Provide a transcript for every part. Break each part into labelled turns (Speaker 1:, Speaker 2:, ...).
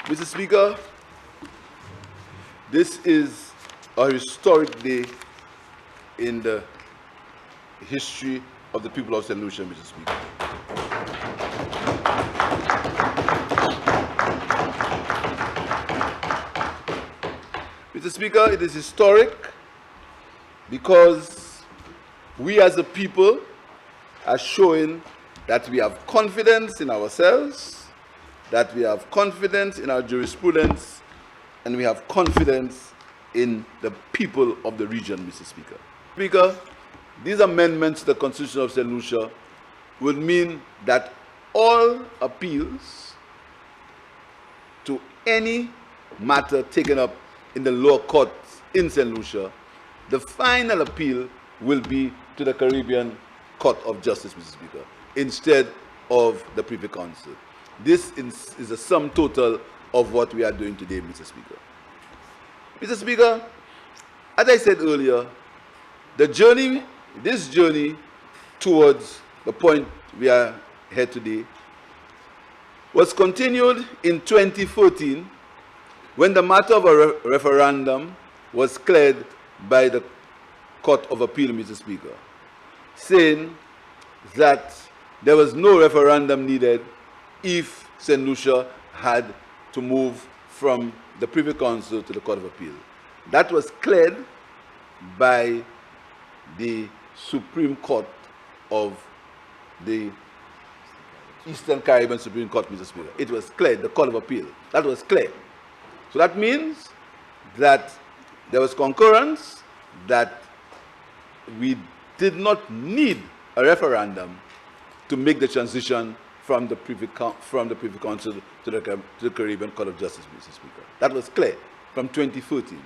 Speaker 1: Mr. Speaker, this is a historic day in the history of the people of Saint Lucia, Mr. Speaker. Mr. Speaker, it is historic because we as a people are showing that we have confidence in ourselves, that we have confidence in our jurisprudence, and we have confidence in the people of the region, Mr. Speaker. Speaker, these amendments to the Constitution of Saint Lucia would mean that all appeals to any matter taken up in the lower courts in Saint Lucia, the final appeal will be to the Caribbean Court of Justice, Mr. Speaker, instead of the Privy Council. This is a sum total of what we are doing today, Mr. Speaker. Mr. Speaker, as I said earlier, this journey towards the point we are here today was continued in 2014 when the matter of a referendum was cleared by the Court of Appeal, Mr. Speaker, saying that there was no referendum needed if Saint Lucia had to move from the Privy Council to the Court of Appeal. That was cleared by the Supreme Court of the Eastern Caribbean Supreme Court, Mr. Speaker. It was cleared, the Court of Appeal. That was clear. So that means that there was concurrence that we did not need a referendum to make the transition from the Privy Council to the Caribbean Court of Justice, Mr. Speaker. That was clear from 2014.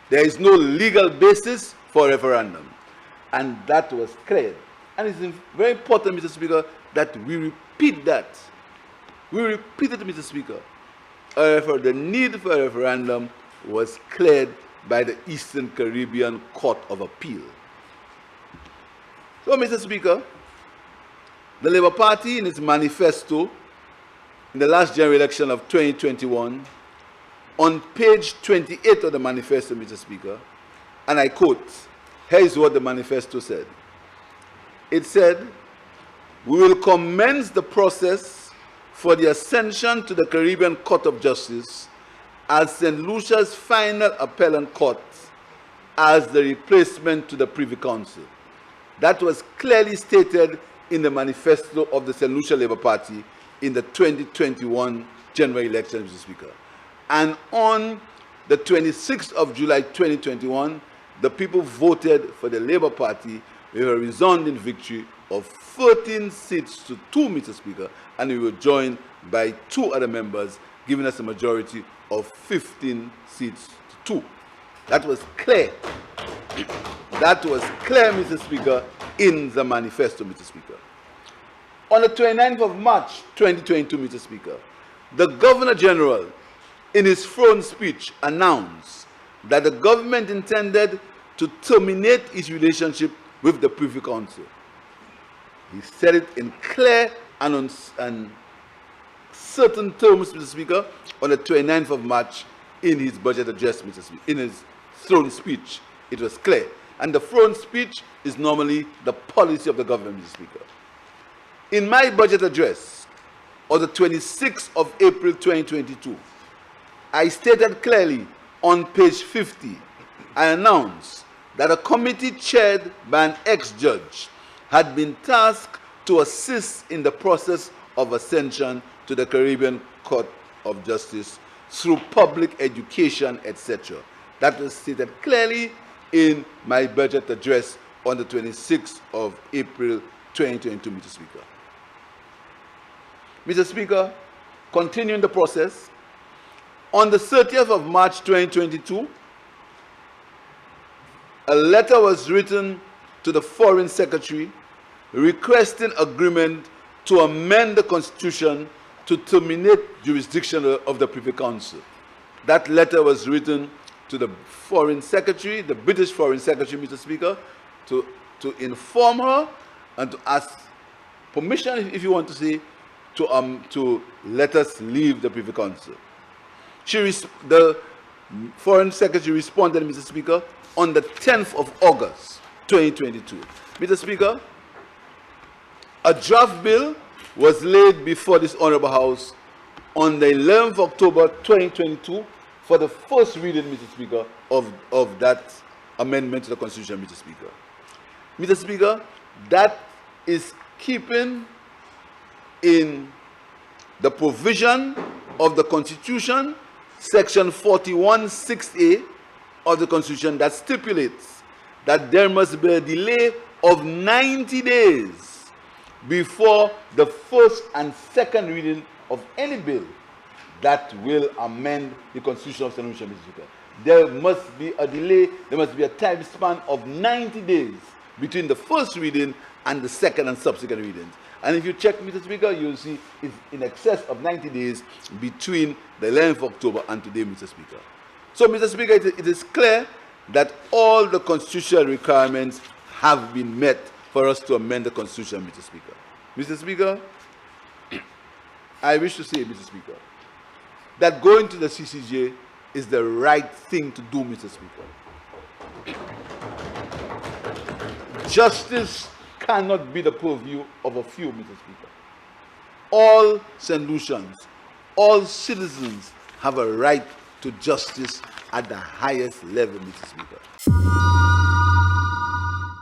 Speaker 1: There is no legal basis for a referendum, and that was cleared. And it's very important, Mr. Speaker, that we repeat that. We repeat it, Mr. Speaker. The need for a referendum was cleared by the Eastern Caribbean Court of Appeal. So, Mr. Speaker, the Labour Party in its manifesto in the last general election of 2021, on page 28 of the manifesto, Mr. Speaker, and I quote, here is what the manifesto said. It said, "We will commence the process for the ascension to the Caribbean Court of Justice as St. Lucia's final appellate court as the replacement to the Privy Council." That was clearly stated in the manifesto of the St. Lucia Labour Party in the 2021 general election, Mr. Speaker. And on the 26th of July 2021, the people voted for the Labour Party with a resounding victory of 13 seats to 2, Mr. Speaker, and we were joined by 2 other members, giving us a majority of 15 seats to 2. That was clear. That was clear, Mr. Speaker, in the manifesto, Mr. Speaker. On the 29th of March 2022, Mr. Speaker, the Governor General, in his throne speech, announced that the government intended to terminate its relationship with the Privy Council. He said it in clear and certain terms, Mr. Speaker, on the 29th of March in his budget address, Mr. Speaker, in his throne speech. It was clear. And the throne speech is normally the policy of the government, Mr. Speaker. In my budget address on the 26th of April 2022, I stated clearly on page 50, I announced that a committee chaired by an ex-judge had been tasked to assist in the process of ascension to the Caribbean Court of Justice through public education, etc. That was stated clearly in my budget address on the 26th of April 2022, Mr. Speaker. Mr. Speaker, continuing the process, on the 30th of March 2022, a letter was written to the Foreign Secretary requesting agreement to amend the Constitution to terminate jurisdiction of the Privy Council. That letter was written to the Foreign Secretary, the British Foreign Secretary, Mr. Speaker, to inform her and to ask permission, if you want to say, to let us leave the Privy Council. The Foreign Secretary responded, Mr. Speaker, on the 10th of August, 2022. Mr. Speaker, a draft bill was laid before this Honorable House on the 11th of October, 2022 for the first reading, Mr. Speaker, of that amendment to the Constitution, Mr. Speaker. Mr. Speaker, that is keeping in the provision of the Constitution, Section 41(6)(a) of the Constitution, that stipulates that there must be a delay of 90 days before the first and second reading of any bill that will amend the Constitution of Saint Lucia, Mr. Speaker. There must be a delay, there must be a time span of 90 days between the first reading and the second and subsequent readings. And if you check, Mr. Speaker, you'll see it's in excess of 90 days between the 11th of October and today, Mr. Speaker. So, Mr. Speaker, it is clear that all the constitutional requirements have been met for us to amend the Constitution, Mr. Speaker. Mr. Speaker, I wish to say, Mr. Speaker, that going to the CCJ is the right thing to do, Mr. Speaker. Justice cannot be the purview of a few, Mr. Speaker. All St. Lucians, all citizens have a right to justice at the highest level, Mr. Speaker.